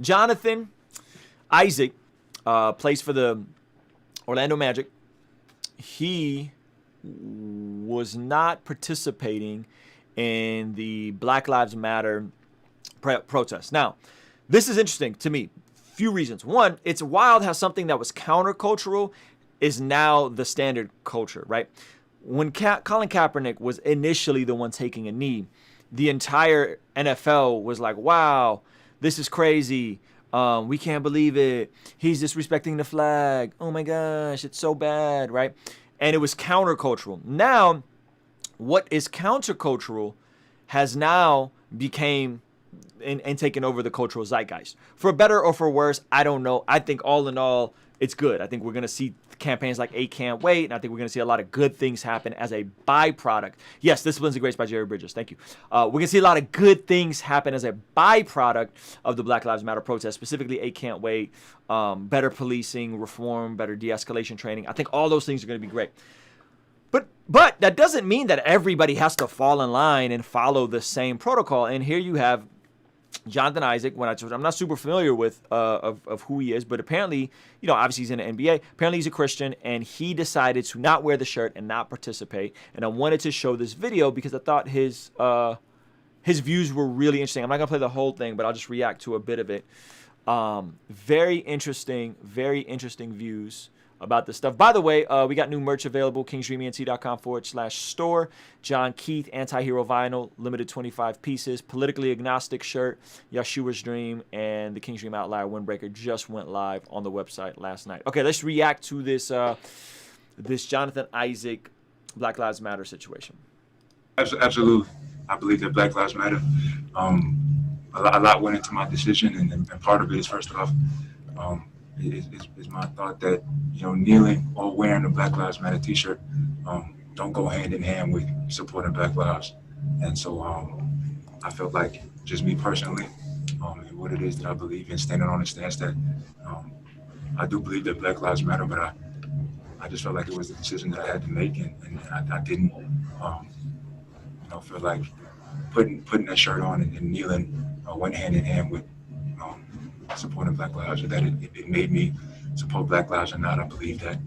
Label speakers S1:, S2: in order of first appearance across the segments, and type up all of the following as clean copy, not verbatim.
S1: Jonathan Isaac plays for the Orlando Magic. He was not participating in the Black Lives Matter protest. Now, this is interesting to me. Few reasons. One, it's wild how something that was countercultural is now the standard culture, right? When Colin Kaepernick was initially the one taking a knee, the entire NFL was like, wow, this is crazy. We can't believe it. He's disrespecting the flag. Oh my gosh, it's so bad, right? And it was countercultural. Now, what is countercultural has now became and taken over the cultural zeitgeist. For better or for worse, I don't know. I think all in all, it's good. I think we're going to see campaigns like A Can't Wait, and I think we're going to see a lot of good things happen as a byproduct. Yes, Disciplines and Grace by Jerry Bridges. Thank you. We're going to see a lot of good things happen as a byproduct of the Black Lives Matter protest, specifically A Can't Wait, better policing, reform, better de-escalation training. I think all those things are going to be great. But that doesn't mean that everybody has to fall in line and follow the same protocol. And here you have Jonathan Isaac, I'm not super familiar with of who he is, but apparently, obviously he's in the NBA. Apparently he's a Christian, and he decided to not wear the shirt and not participate. And I wanted to show this video because I thought his views were really interesting. I'm not gonna play the whole thing, but I'll just react to a bit of it. Very interesting views about this stuff. By the way, we got new merch available, kingsdreament.com/store. John Keith, Anti-Hero Vinyl, limited 25 pieces. Politically Agnostic shirt, Yeshua's Dream, and the King's Dream Outlier Windbreaker just went live on the website last night. Okay, let's react to this this Jonathan Isaac Black Lives Matter situation.
S2: Absolutely. I believe that Black Lives Matter. A lot went into my decision, and part of it is, first off, is my thought that kneeling or wearing a Black Lives Matter t-shirt don't go hand in hand with supporting Black lives. And so I felt like, just me personally, and what it is that I believe in, standing on the stance that I do believe that Black Lives Matter, but I just felt like it was a decision that I had to make, and I didn't feel like putting that shirt on and kneeling went hand in hand with supporting Black lives, or that it made me support Black lives or not. I believe that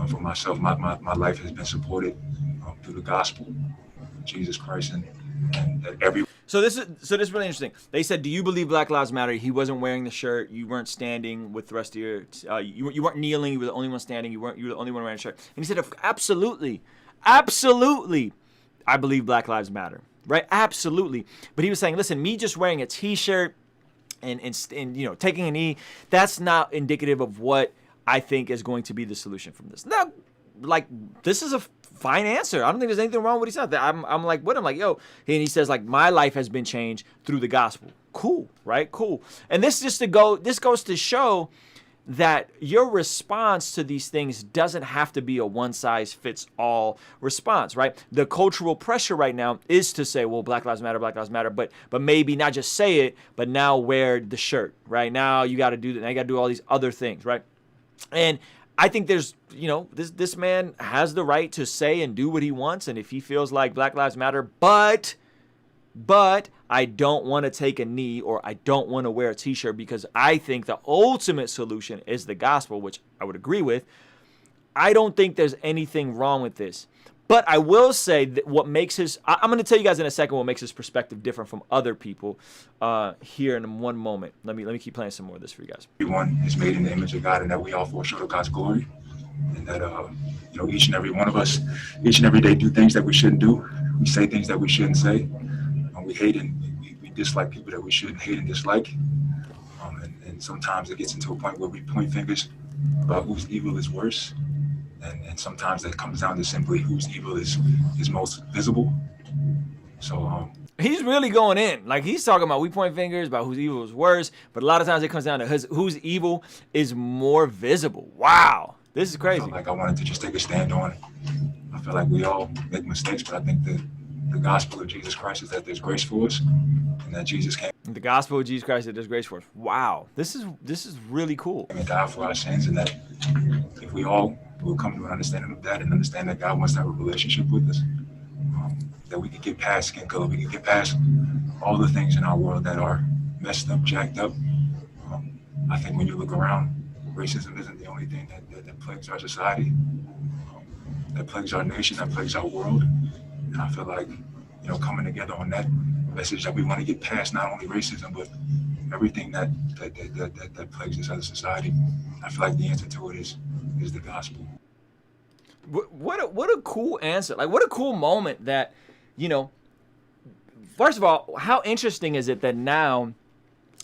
S2: for myself, my life has been supported through the gospel, Jesus Christ, and that every.
S1: So this is really interesting. They said, "Do you believe Black Lives Matter?" He wasn't wearing the shirt. You weren't standing with the rest of your. You weren't kneeling. You were the only one standing. You were the only one wearing a shirt. And he said, "Absolutely, absolutely, I believe Black Lives Matter." Right? Absolutely. But he was saying, "Listen, me just wearing a T-shirt and taking a knee, that's not indicative of what I think is going to be the solution from this." Now, this is a fine answer. I don't think there's anything wrong with what he said. I'm like with him, like, yo, and he says, like, my life has been changed through the gospel. Cool, right? Cool. And this goes to show that your response to these things doesn't have to be a one-size-fits-all response, right? The cultural pressure right now is to say, well, Black Lives Matter, but maybe not just say it, but now wear the shirt, right? Now you got to do that. Now you got to do all these other things, right? And I think there's, this man has the right to say and do what he wants, and if he feels like Black Lives Matter, but I don't want to take a knee, or I don't want to wear a T-shirt because I think the ultimate solution is the gospel, which I would agree with. I don't think there's anything wrong with this. But I will say that what makes I'm going to tell you guys in a second what makes his perspective different from other people here in one moment. Let me keep playing some more of this for you guys.
S2: Everyone is made in the image of God, and that we all fall short of God's glory. And that, each and every one of us, each and every day, do things that we shouldn't do. We say things that we shouldn't say. We hate and we dislike people that we shouldn't hate and dislike. And sometimes it gets into a point where we point fingers about whose evil is worse. And sometimes it comes down to simply whose evil is most visible. So
S1: he's really going in. Like, he's talking about we point fingers about whose evil is worse, but a lot of times it comes down to whose evil is more visible. Wow. This is crazy.
S2: I wanted to just take a stand on it. I feel like we all make mistakes, but I think that the gospel of Jesus Christ is that there's grace for us, and that Jesus came.
S1: The gospel of Jesus Christ, that there's grace for us. Wow, this is really cool.
S2: And died for our sins, and that if we all will come to an understanding of that, and understand that God wants to have a relationship with us, that we can get past skin color, we can get past all the things in our world that are messed up, jacked up, I think when you look around, racism isn't the only thing that plagues our society, that plagues our nation, that plagues our world. And I feel like, coming together on that message that we want to get past not only racism, but everything that plagues this other society. I feel like the answer to it is the gospel.
S1: What a cool answer. Like, what a cool moment that, first of all, how interesting is it that now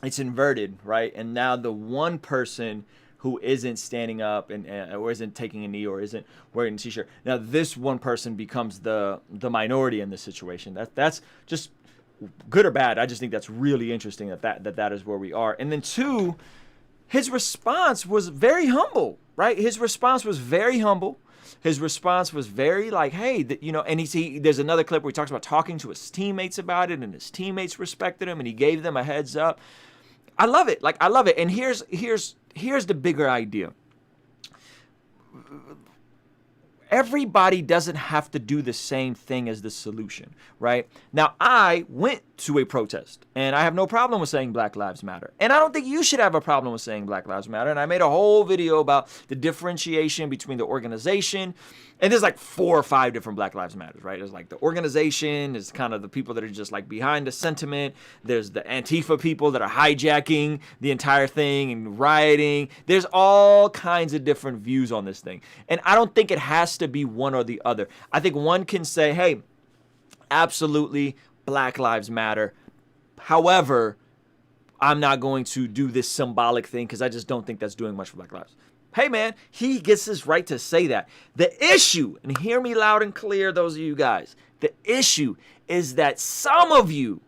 S1: it's inverted, right? And now the one person who isn't standing up or isn't taking a knee or isn't wearing a t-shirt, now this one person becomes the minority in this situation. That's just good or bad. I just think that's really interesting that is where we are. And then two, his response was very humble, right? His response was very humble. His response was very like, hey, and there's another clip where he talks about talking to his teammates about it, and his teammates respected him, and he gave them a heads up. I love it. Like, I love it. And here's the bigger idea. Everybody doesn't have to do the same thing as the solution, right? Now, I went to a protest, and I have no problem with saying Black Lives Matter. And I don't think you should have a problem with saying Black Lives Matter. And I made a whole video about the differentiation between the organization. And there's like 4 or 5 different Black Lives Matters, right? There's like the organization is kind of the people that are just like behind the sentiment. There's the Antifa people that are hijacking the entire thing and rioting. There's all kinds of different views on this thing. And I don't think it has to be one or the other. I think one can say, hey, absolutely, Black Lives Matter. However, I'm not going to do this symbolic thing because I just don't think that's doing much for Black lives. Hey, man, he gets his right to say that. The issue, and hear me loud and clear, those of you guys, the issue is that some of you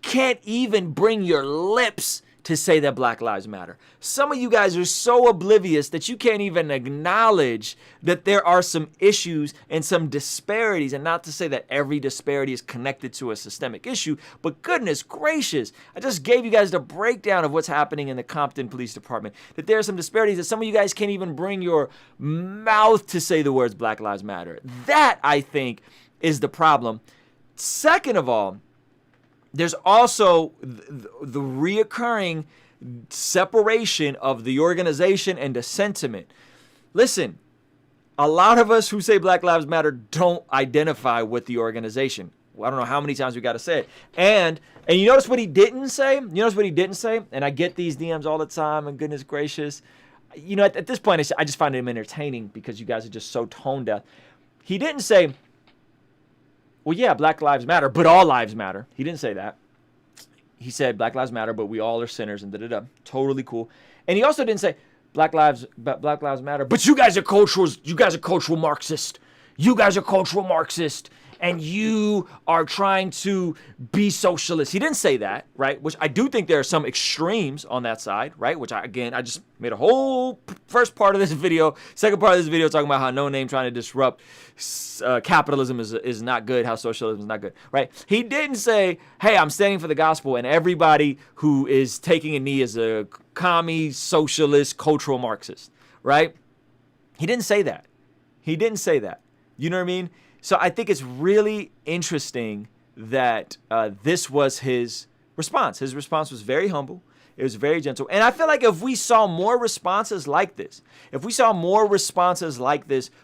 S1: can't even bring your lips to say that Black Lives Matter. Some of you guys are so oblivious that you can't even acknowledge that there are some issues and some disparities, and not to say that every disparity is connected to a systemic issue, but goodness gracious, I just gave you guys the breakdown of what's happening in the Compton Police Department, that there are some disparities that some of you guys can't even bring your mouth to say the words Black Lives Matter. That, I think, is the problem. Second of all, there's also the reoccurring separation of the organization and the sentiment. Listen, a lot of us who say Black Lives Matter don't identify with the organization. Well, I don't know how many times we got to say it. And you notice what he didn't say? And I get these DMs all the time, and goodness gracious. At this point, I just find him entertaining because you guys are just so tone deaf. He didn't say, well, yeah, Black Lives Matter, but all lives matter. He didn't say that. He said Black Lives Matter, but we all are sinners and da-da-da. Totally cool. And he also didn't say Black Lives Matter, but you guys are cultural Marxist. You guys are cultural Marxist, and you are trying to be socialist. He didn't say that, right? Which I do think there are some extremes on that side, right? Which I just made a whole first part of this video, second part of this video talking about how No Name trying to disrupt capitalism is not good, how socialism is not good, right? He didn't say, hey, I'm standing for the gospel, and everybody who is taking a knee is a commie, socialist, cultural Marxist, right? He didn't say that. You know what I mean? So I think it's really interesting that this was his response. His response was very humble. It was very gentle. And I feel like if we saw more responses like this,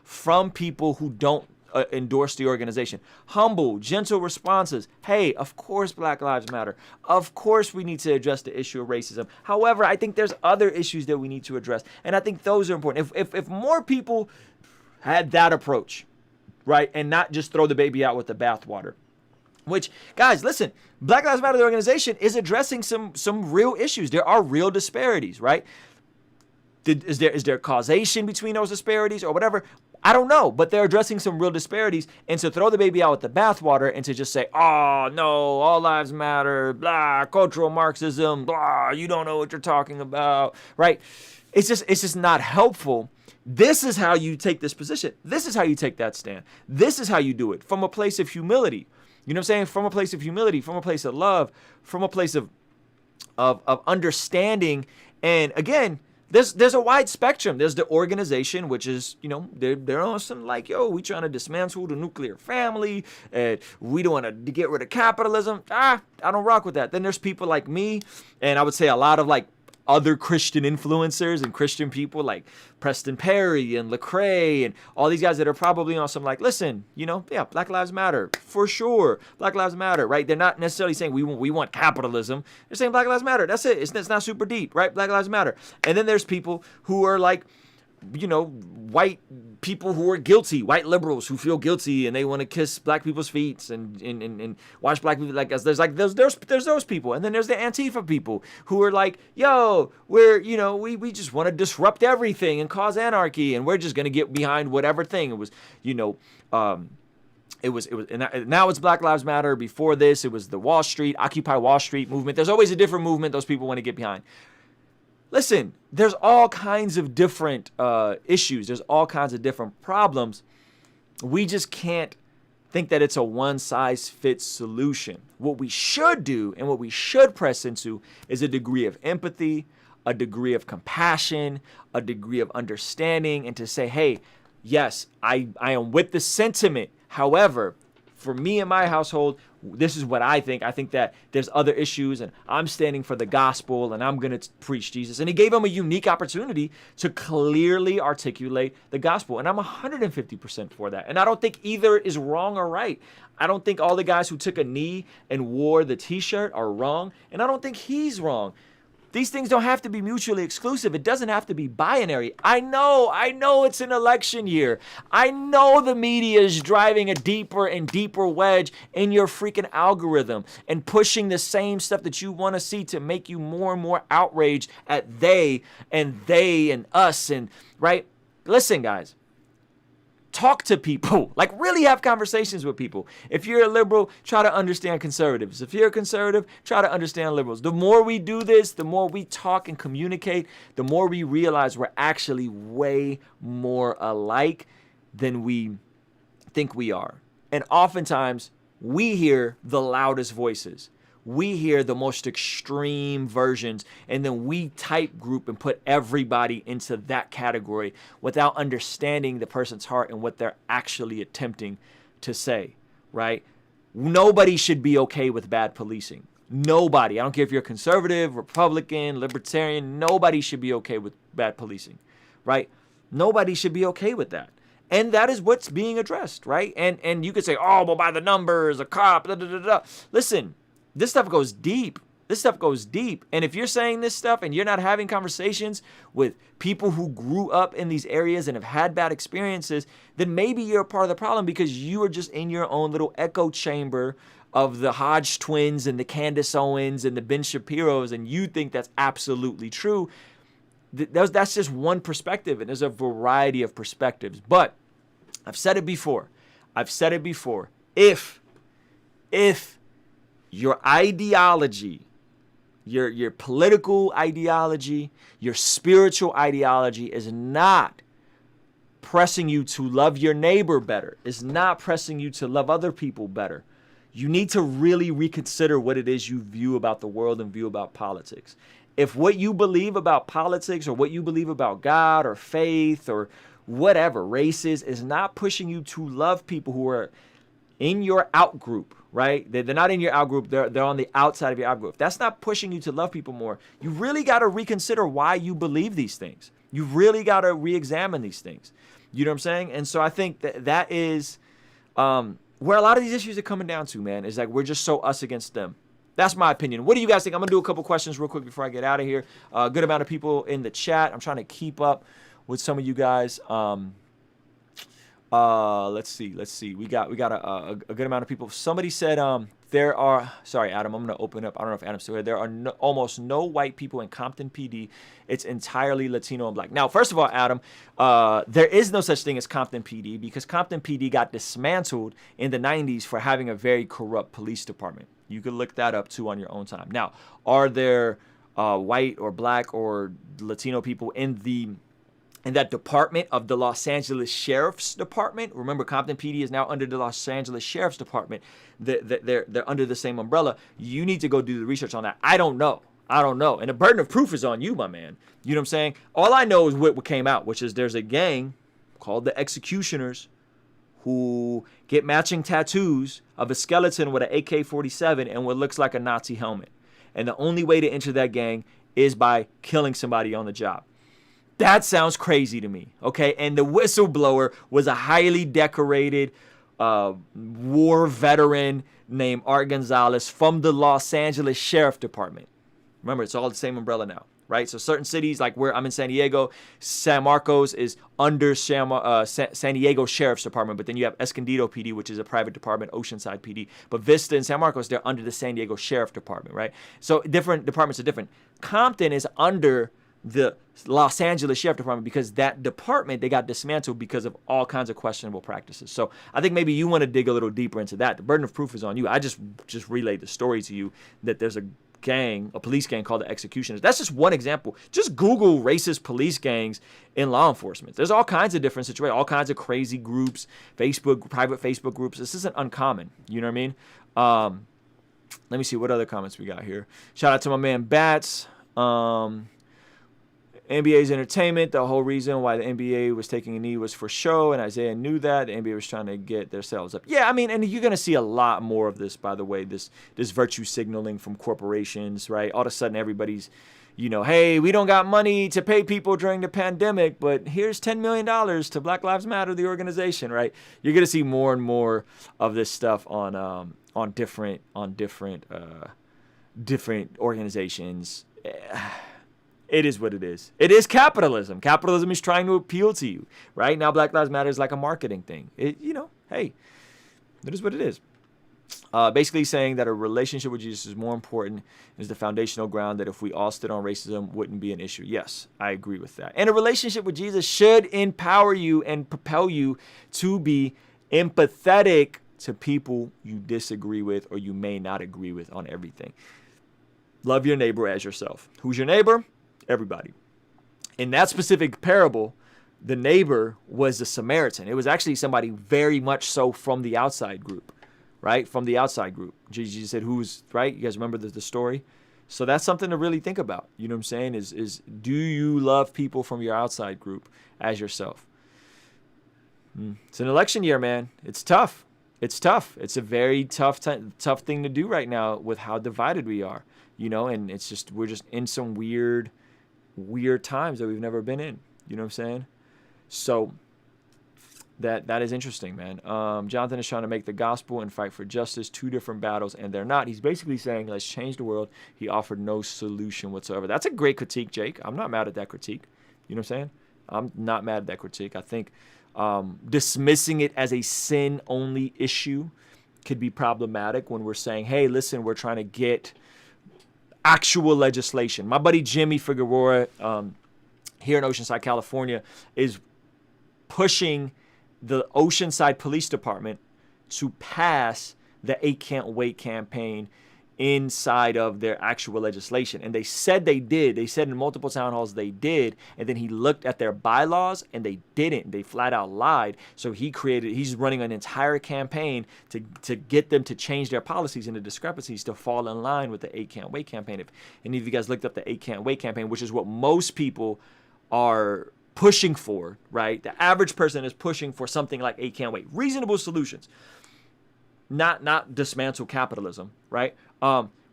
S1: from people who don't endorse the organization, humble, gentle responses. Hey, of course Black Lives Matter. Of course we need to address the issue of racism. However, I think there's other issues that we need to address. And I think those are important. If more people had that approach, right, and not just throw the baby out with the bathwater. Which, guys, listen, Black Lives Matter, the organization, is addressing some real issues. There are real disparities, right? Is there causation between those disparities or whatever? I don't know, but they're addressing some real disparities. And to throw the baby out with the bathwater and to just say, oh, no, all lives matter, blah, cultural Marxism, blah, you don't know what you're talking about, right? It's just not helpful. This is how you take this position. This is how you take that stand. This is how you do it, from a place of humility. You know what I'm saying? From a place of humility, from a place of love, from a place of understanding. And again, There's a wide spectrum. There's the organization, which is, you know, they're on some like, yo, we trying to dismantle the nuclear family, and we don't want to get rid of capitalism. I don't rock with that. Then there's people like me, and I would say a lot of like other Christian influencers and Christian people like Preston Perry and Lecrae and all these guys that are probably on some like, listen, you know, yeah, Black Lives Matter for sure. Black Lives Matter, right? They're not necessarily saying we want capitalism. They're saying Black Lives Matter. That's it. It's not super deep, right? Black Lives Matter. And then there's people who are like, you know, white people who are guilty, white liberals who feel guilty and they want to kiss black people's feet and watch black people like us. There's those people. And then there's the Antifa people who are like, yo, we're, you know, we just want to disrupt everything and cause anarchy, and we're just going to get behind whatever thing. It was, you know, and now it's Black Lives Matter. Before this, it was the Wall Street, Occupy Wall Street movement. There's always a different movement those people want to get behind. Listen, there's all kinds of different issues. There's all kinds of different problems. We just can't think that it's a one-size-fits solution. What we should do and what we should press into is a degree of empathy, a degree of compassion, a degree of understanding, and to say, hey, yes, I am with the sentiment. However, for me and my household, this is what I think. I think that there's other issues, and I'm standing for the gospel, and I'm going to preach Jesus. And he gave him a unique opportunity to clearly articulate the gospel. And I'm 150% for that. And I don't think either is wrong or right. I don't think all the guys who took a knee and wore the t-shirt are wrong. And I don't think he's wrong. These things don't have to be mutually exclusive. It doesn't have to be binary. I know it's an election year. I know the media is driving a deeper and deeper wedge in your freaking algorithm and pushing the same stuff that you want to see to make you more and more outraged at they and us and right. Listen, guys. Talk to people, like really have conversations with people. If you're a liberal, try to understand conservatives. If you're a conservative, try to understand liberals. The more we do this, the more we talk and communicate, the more we realize we're actually way more alike than we think we are. And oftentimes we hear the loudest voices. We hear the most extreme versions, and then we type group and put everybody into that category without understanding the person's heart and what they're actually attempting to say, right? Nobody should be okay with bad policing. Nobody. I don't care if you're conservative, Republican, libertarian. Nobody should be okay with bad policing, right? Nobody should be okay with that. And that is what's being addressed, right? And you could say, oh, well, by the numbers, a cop, da, da, da, da. Listen. This stuff goes deep. This stuff goes deep. And if you're saying this stuff and you're not having conversations with people who grew up in these areas and have had bad experiences, then maybe you're a part of the problem because you are just in your own little echo chamber of the Hodge twins and the Candace Owens and the Ben Shapiros, and you think that's absolutely true. That's just one perspective, and there's a variety of perspectives. But I've said it before. If your ideology, your political ideology, your spiritual ideology is not pressing you to love your neighbor better, is not pressing you to love other people better, you need to really reconsider what it is you view about the world and view about politics. If what you believe about politics or what you believe about God or faith or whatever, races, is not pushing you to love people who are in your out group, right? They're not in your out group. They're on the outside of your out group. That's not pushing you to love people more. You really got to reconsider why you believe these things. You really got to re-examine these things. You know what I'm saying? And so I think that is where a lot of these issues are coming down to, man, is like we're just so us against them. That's my opinion. What do you guys think? I'm going to do a couple questions real quick before I get out of here. A good amount of people in the chat. I'm trying to keep up with some of you guys. Let's see. We got a good amount of people. Somebody said there are, sorry, Adam, I'm going to open up. I don't know if Adam's still here. There are almost no white people in Compton PD. It's entirely Latino and black. Now, first of all, Adam, there is no such thing as Compton PD because Compton PD got dismantled in the 90s for having a very corrupt police department. You could look that up too on your own time. Now, are there white or black or Latino people in that department of the Los Angeles Sheriff's Department? Remember, Compton PD is now under the Los Angeles Sheriff's Department. They're under the same umbrella. You need to go do the research on that. I don't know. I don't know. And the burden of proof is on you, my man. You know what I'm saying? All I know is what came out, which is there's a gang called the Executioners who get matching tattoos of a skeleton with an AK-47 and what looks like a Nazi helmet. And the only way to enter that gang is by killing somebody on the job. That sounds crazy to me, okay? And the whistleblower was a highly decorated war veteran named Art Gonzalez from the Los Angeles Sheriff Department. Remember, it's all the same umbrella now, right? So certain cities, like where I'm in San Diego, San Marcos is under San Diego Sheriff's Department, but then you have Escondido PD, which is a private department, Oceanside PD. But Vista and San Marcos, they're under the San Diego Sheriff Department, right? So different departments are different. Compton is under the Los Angeles Sheriff Department because that department, they got dismantled because of all kinds of questionable practices. So I think maybe you want to dig a little deeper into that. The burden of proof is on you. I just relayed the story to you that there's a gang, a police gang called the Executioners. That's just one example. Just Google racist police gangs in law enforcement. There's all kinds of different situations, all kinds of crazy groups, private Facebook groups. This isn't uncommon. You know what I mean? Let me see what other comments we got here. Shout out to my man Bats. NBA's entertainment. The whole reason why the NBA was taking a knee was for show, and Isaiah knew that. The NBA was trying to get their sales up. Yeah, I mean, and you're going to see a lot more of this, by the way, this virtue signaling from corporations, right? All of a sudden, everybody's, hey, we don't got money to pay people during the pandemic, but here's $10 million to Black Lives Matter, the organization, right? You're going to see more and more of this stuff on different organizations. It is what it is. It is capitalism. Capitalism is trying to appeal to you, right? Now Black Lives Matter is like a marketing thing. Hey, it is what it is. Basically saying that a relationship with Jesus is more important, is the foundational ground that if we all stood on racism, wouldn't be an issue. Yes, I agree with that. And a relationship with Jesus should empower you and propel you to be empathetic to people you disagree with or you may not agree with on everything. Love your neighbor as yourself. Who's your neighbor? Everybody. In that specific parable, the neighbor was a Samaritan. It was actually somebody very much so from the outside group, right? From the outside group. Jesus said, who's, right? You guys remember the story? So that's something to really think about. You know what I'm saying? Is do you love people from your outside group as yourself? It's an election year, man. It's tough. It's tough. It's a very tough thing to do right now with how divided we are, and it's just, we're just in some weird times that we've never been in. You know what I'm saying? So that is interesting, man. Jonathan is trying to make the gospel and fight for justice two different battles, and they're not. He's basically saying, let's change the world. He offered no solution whatsoever. That's a great critique, Jake. I'm not mad at that critique. You know what I'm saying? I'm not mad at that critique. I think dismissing it as a sin-only issue could be problematic when we're saying, hey, listen, we're trying to get actual legislation. My buddy Jimmy Figueroa here in Oceanside, California, is pushing the Oceanside Police Department to pass the 8 Can't Wait campaign inside of their actual legislation. And they said they did. They said in multiple town halls they did. And then he looked at their bylaws and they didn't. They flat out lied. So he's running an entire campaign to get them to change their policies and the discrepancies to fall in line with the 8 Can't Wait campaign. If any of you guys looked up the 8 Can't Wait campaign, which is what most people are pushing for, right? The average person is pushing for something like 8 Can't Wait. Reasonable solutions. Not dismantle capitalism, right?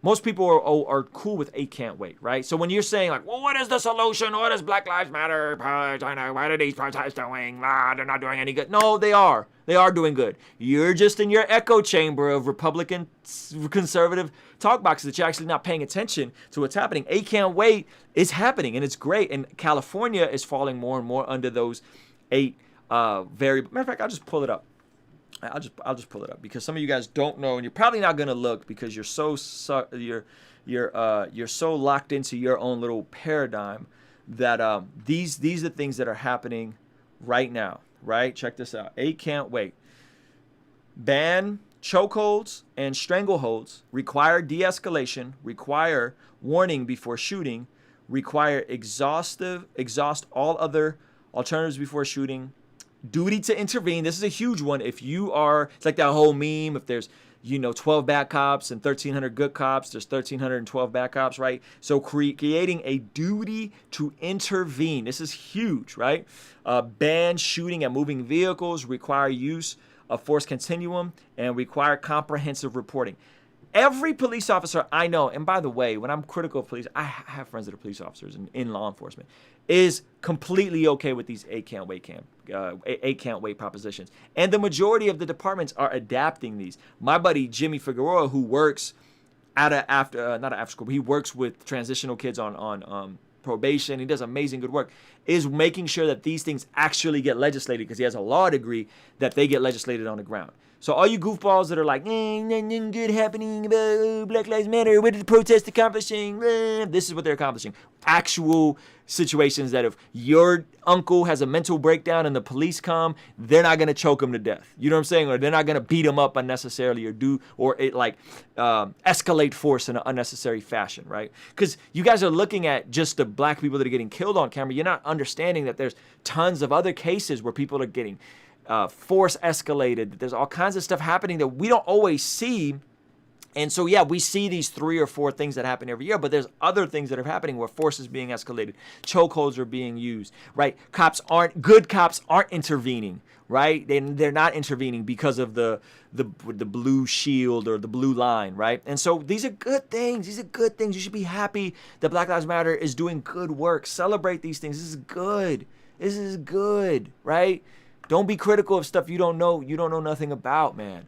S1: Most people are cool with 8 Can't Wait, right? So when you're saying like, well, what is the solution? What is Black Lives Matter? What are these protests doing? They're not doing any good. No, they are. They are doing good. You're just in your echo chamber of Republican, conservative talk boxes that you're actually not paying attention to what's happening. 8 Can't Wait is happening, and it's great. And California is falling more and more under those 8 matter of fact, I'll just pull it up. I'll just pull it up because some of you guys don't know, and you're probably not gonna look because you're so locked into your own little paradigm that these are things that are happening right now. Right? Check this out. 8 Can't Wait. Ban chokeholds and strangleholds. Require de-escalation. Require warning before shooting. Require exhaust all other alternatives before shooting. Duty to intervene. This is a huge one. If you are, it's like that whole meme. If there's 12 bad cops and 1,300 good cops. There's 1,312 bad cops, right? So creating a duty to intervene. This is huge, right? Ban shooting at moving vehicles, require use of force continuum, and require comprehensive reporting. Every police officer I know, and by the way, when I'm critical of police, I have friends that are police officers in law enforcement, is completely okay with these 8 count weight propositions. And the majority of the departments are adapting these. My buddy Jimmy Figueroa, who works not an after school, but he works with transitional kids on probation. He does amazing good work. Is making sure that these things actually get legislated, because he has a law degree, that they get legislated on the ground. So all you goofballs that are like, nothing good happening about Black Lives Matter, what is the protest accomplishing? This is what they're accomplishing. Actual situations that if your uncle has a mental breakdown and the police come, they're not going to choke him to death. You know what I'm saying? Or they're not going to beat him up unnecessarily or escalate force in an unnecessary fashion, right? Because you guys are looking at just the black people that are getting killed on camera. You're not understanding that there's tons of other cases where people are getting force escalated. There's all kinds of stuff happening that we don't always see. And so, yeah, we see these 3 or 4 things that happen every year, but there's other things that are happening where force is being escalated. Chokeholds are being used, right? Good cops aren't intervening, right? They're not intervening because of the blue shield or the blue line, right? And so these are good things. These are good things. You should be happy that Black Lives Matter is doing good work. Celebrate these things. This is good. This is good, right? Don't be critical of stuff you don't know nothing about, man.